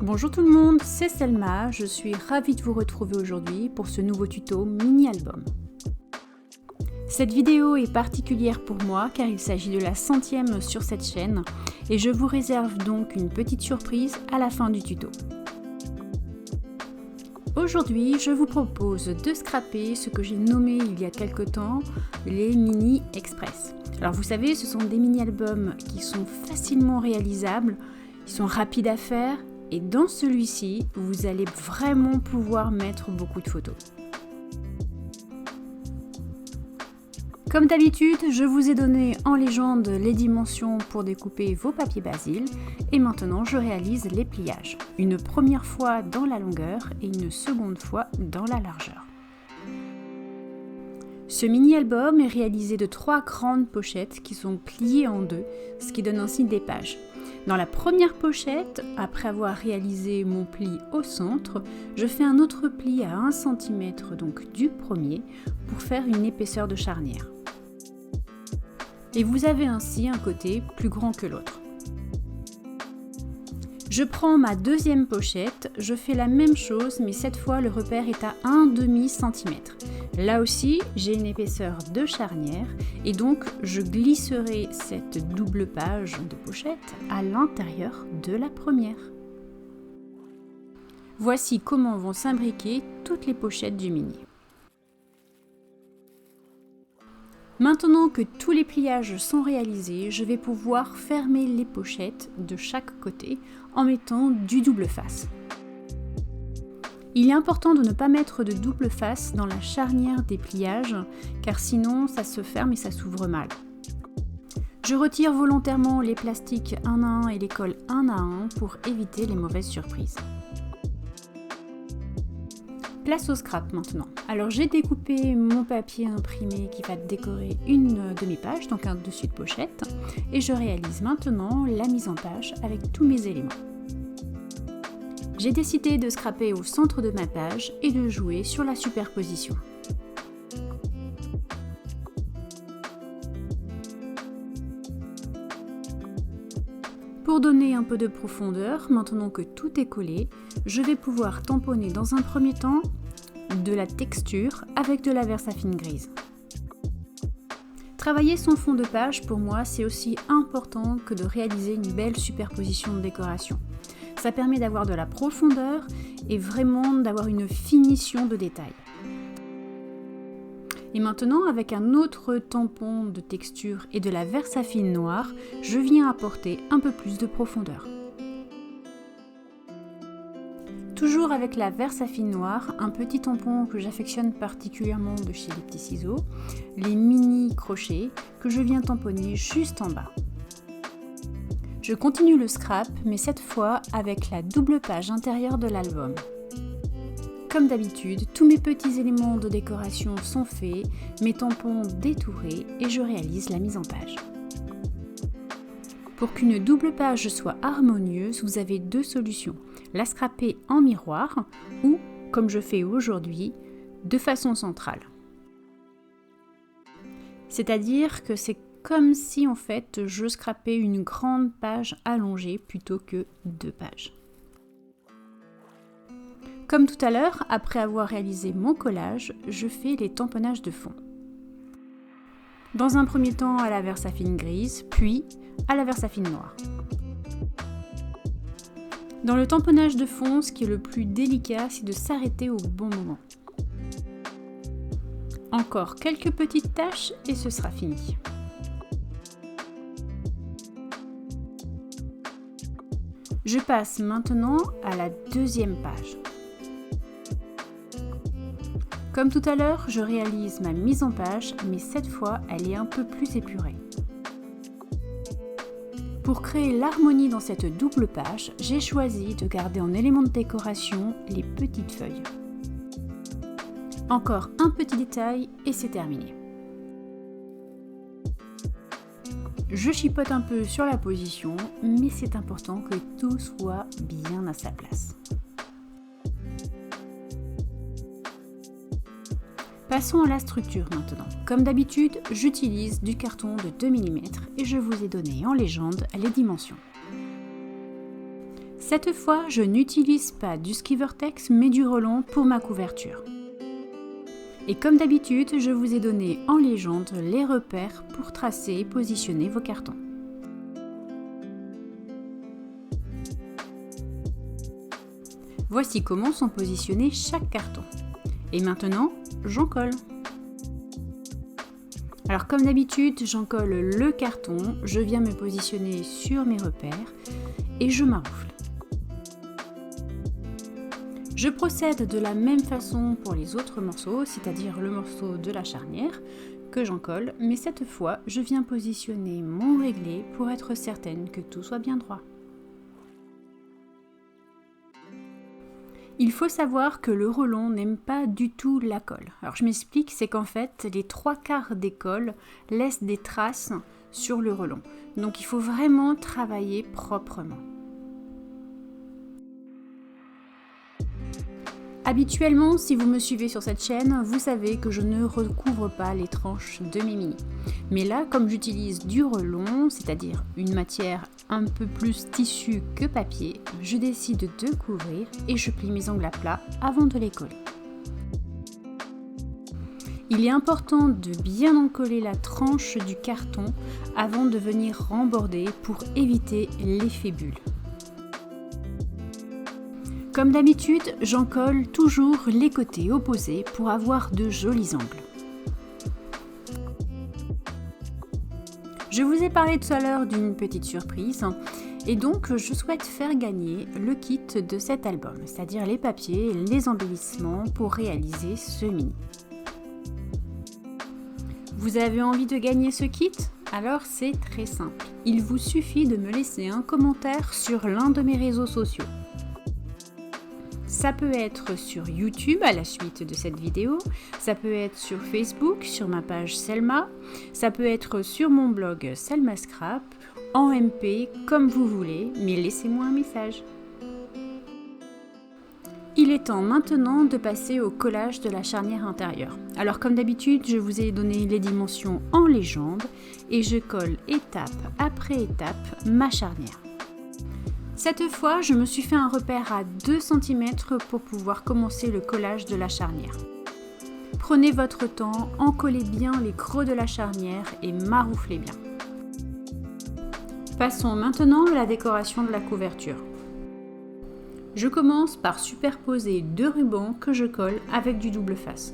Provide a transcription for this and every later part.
Bonjour tout le monde, c'est Selma, je suis ravie de vous retrouver aujourd'hui pour ce nouveau tuto mini-album. Cette vidéo est particulière pour moi car il s'agit de la 100e sur cette chaîne et je vous réserve donc une petite surprise à la fin du tuto. Aujourd'hui, je vous propose de scraper ce que j'ai nommé il y a quelque temps les mini express. Alors vous savez, ce sont des mini-albums qui sont facilement réalisables, ils sont rapides à faire et dans celui-ci, vous allez vraiment pouvoir mettre beaucoup de photos. Comme d'habitude, je vous ai donné en légende les dimensions pour découper vos papiers basil et maintenant je réalise les pliages. Une première fois dans la longueur et une seconde fois dans la largeur. Ce mini-album est réalisé de 3 grandes pochettes qui sont pliées en deux, ce qui donne ainsi des pages. Dans la première pochette, après avoir réalisé mon pli au centre, je fais un autre pli à 1 cm donc du premier pour faire une épaisseur de charnière. Et vous avez ainsi un côté plus grand que l'autre. Je prends ma deuxième pochette, je fais la même chose mais cette fois le repère est à 1,5 cm. Là aussi, j'ai une épaisseur de charnière et donc je glisserai cette double page de pochette à l'intérieur de la première. Voici comment vont s'imbriquer toutes les pochettes du mini. Maintenant que tous les pliages sont réalisés, je vais pouvoir fermer les pochettes de chaque côté en mettant du double face. Il est important de ne pas mettre de double face dans la charnière des pliages car sinon ça se ferme et ça s'ouvre mal. Je retire volontairement les plastiques un à un et les colle un à un pour éviter les mauvaises surprises. Place au scrap maintenant. Alors j'ai découpé mon papier imprimé qui va décorer une de mes pages, donc un dessus de pochette, et je réalise maintenant la mise en page avec tous mes éléments. J'ai décidé de scraper au centre de ma page et de jouer sur la superposition. Pour donner un peu de profondeur, maintenant que tout est collé, je vais pouvoir tamponner dans un premier temps de la texture avec de la Versafine grise. Travailler son fond de page, pour moi, c'est aussi important que de réaliser une belle superposition de décoration. Ça permet d'avoir de la profondeur et vraiment d'avoir une finition de détail. Et maintenant, avec un autre tampon de texture et de la Versafine noire, je viens apporter un peu plus de profondeur. Toujours avec la Versafine noire, un petit tampon que j'affectionne particulièrement de chez les petits ciseaux, les mini crochets que je viens tamponner juste en bas. Je continue le scrap, mais cette fois avec la double page intérieure de l'album. Comme d'habitude, tous mes petits éléments de décoration sont faits, mes tampons détourés et je réalise la mise en page. Pour qu'une double page soit harmonieuse, vous avez deux solutions. La scraper en miroir ou, comme je fais aujourd'hui, de façon centrale. C'est-à-dire que c'est comme si en fait je scrapais une grande page allongée plutôt que 2 pages. Comme tout à l'heure, après avoir réalisé mon collage, je fais les tamponnages de fond. Dans un premier temps à la Versafine grise, puis à la Versafine noire. Dans le tamponnage de fond, ce qui est le plus délicat, c'est de s'arrêter au bon moment. Encore quelques petites tâches et ce sera fini. Je passe maintenant à la deuxième page. Comme tout à l'heure, je réalise ma mise en page, mais cette fois, elle est un peu plus épurée. Pour créer l'harmonie dans cette double page, j'ai choisi de garder en élément de décoration les petites feuilles. Encore un petit détail et c'est terminé. Je chipote un peu sur la position, mais c'est important que tout soit bien à sa place. Passons à la structure maintenant. Comme d'habitude, j'utilise du carton de 2 mm et je vous ai donné en légende les dimensions. Cette fois, je n'utilise pas du Skivertex mais du Rollon pour ma couverture. Et comme d'habitude, je vous ai donné en légende les repères pour tracer et positionner vos cartons. Voici comment sont positionnés chaque carton. Et maintenant, j'en colle. Alors comme d'habitude, j'en colle le carton, je viens me positionner sur mes repères et je maroufle. Je procède de la même façon pour les autres morceaux, c'est-à-dire le morceau de la charnière que j'en colle, mais cette fois, je viens positionner mon réglé pour être certaine que tout soit bien droit. Il faut savoir que le Rollon n'aime pas du tout la colle. Alors je m'explique, c'est qu'en fait, les 3/4 des colles laissent des traces sur le Rollon. Donc il faut vraiment travailler proprement. Habituellement, si vous me suivez sur cette chaîne, vous savez que je ne recouvre pas les tranches de mes mini. Mais là, comme j'utilise du Rollon, c'est-à-dire une matière un peu plus tissu que papier, je décide de couvrir et je plie mes ongles à plat avant de les coller. Il est important de bien encoller la tranche du carton avant de venir remborder pour éviter l'effet bulle. Comme d'habitude, j'en colle toujours les côtés opposés pour avoir de jolis angles. Je vous ai parlé tout à l'heure d'une petite surprise et donc je souhaite faire gagner le kit de cet album, c'est-à-dire les papiers et les embellissements pour réaliser ce mini. Vous avez envie de gagner ce kit? Alors c'est très simple. Il vous suffit de me laisser un commentaire sur l'un de mes réseaux sociaux. Ça peut être sur YouTube à la suite de cette vidéo, ça peut être sur Facebook, sur ma page Selma, ça peut être sur mon blog Selma Scrap, en MP, comme vous voulez, mais laissez-moi un message. Il est temps maintenant de passer au collage de la charnière intérieure. Alors comme d'habitude, je vous ai donné les dimensions en légende et je colle étape après étape ma charnière. Cette fois, je me suis fait un repère à 2 cm pour pouvoir commencer le collage de la charnière. Prenez votre temps, encollez bien les creux de la charnière et marouflez bien. Passons maintenant à la décoration de la couverture. Je commence par superposer 2 rubans que je colle avec du double face.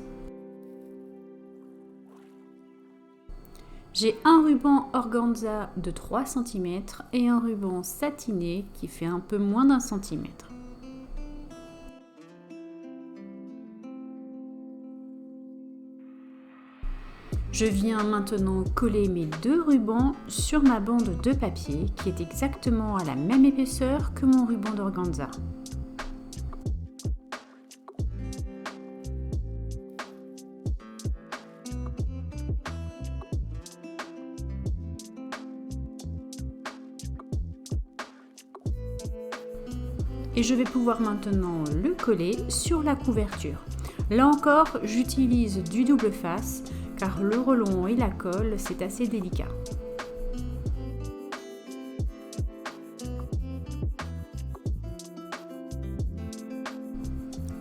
J'ai un ruban organza de 3 cm et un ruban satiné qui fait un peu moins d'1 cm. Je viens maintenant coller mes 2 rubans sur ma bande de papier qui est exactement à la même épaisseur que mon ruban d'organza. Et je vais pouvoir maintenant le coller sur la couverture. Là encore, j'utilise du double face car le Rollon et la colle, c'est assez délicat.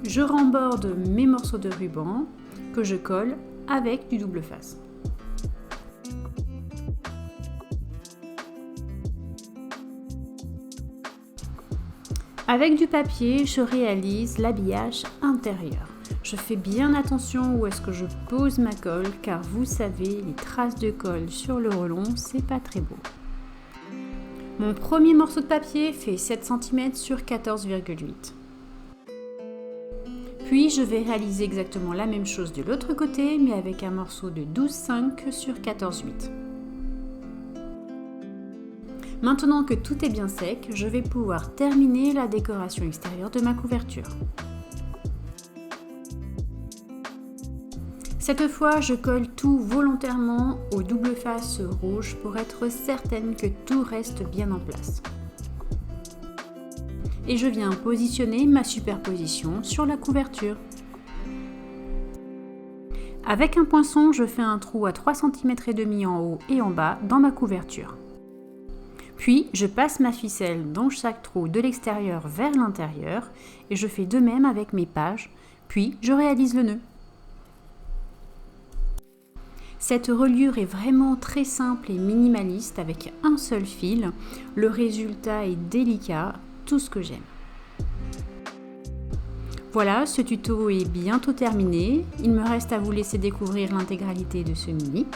Je remborde mes morceaux de ruban que je colle avec du double face. Avec du papier, je réalise l'habillage intérieur. Je fais bien attention où est-ce que je pose ma colle car vous savez, les traces de colle sur le Rollon, c'est pas très beau. Mon premier morceau de papier fait 7 cm sur 14,8. Puis je vais réaliser exactement la même chose de l'autre côté mais avec un morceau de 12,5 sur 14,8. Maintenant que tout est bien sec, je vais pouvoir terminer la décoration extérieure de ma couverture. Cette fois, je colle tout volontairement au double face rouge pour être certaine que tout reste bien en place. Et je viens positionner ma superposition sur la couverture. Avec un poinçon, je fais un trou à 3,5 cm en haut et en bas dans ma couverture. Puis je passe ma ficelle dans chaque trou de l'extérieur vers l'intérieur et je fais de même avec mes pages, puis je réalise le nœud. Cette reliure est vraiment très simple et minimaliste avec un seul fil. Le résultat est délicat, tout ce que j'aime. Voilà, ce tuto est bientôt terminé. Il me reste à vous laisser découvrir l'intégralité de ce mini.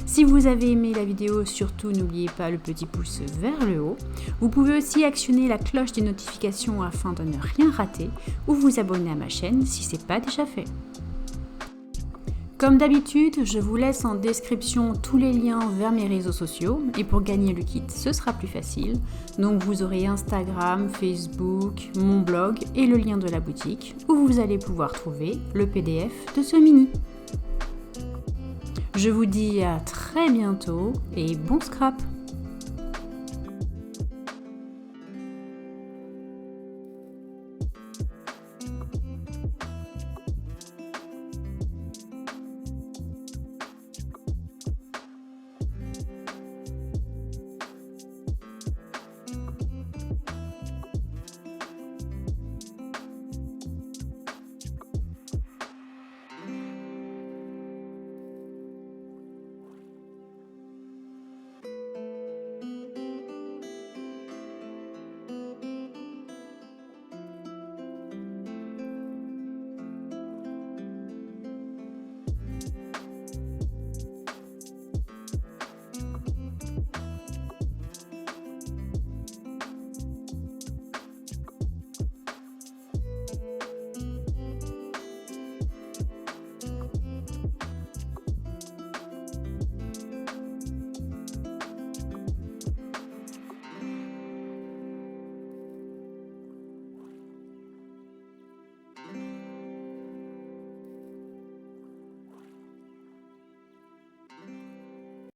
Si vous avez aimé la vidéo, surtout n'oubliez pas le petit pouce vers le haut. Vous pouvez aussi actionner la cloche des notifications afin de ne rien rater ou vous abonner à ma chaîne si ce n'est pas déjà fait. Comme d'habitude, je vous laisse en description tous les liens vers mes réseaux sociaux et pour gagner le kit, ce sera plus facile. Donc vous aurez Instagram, Facebook, mon blog et le lien de la boutique où vous allez pouvoir trouver le PDF de ce mini. Je vous dis à très bientôt et bon scrap!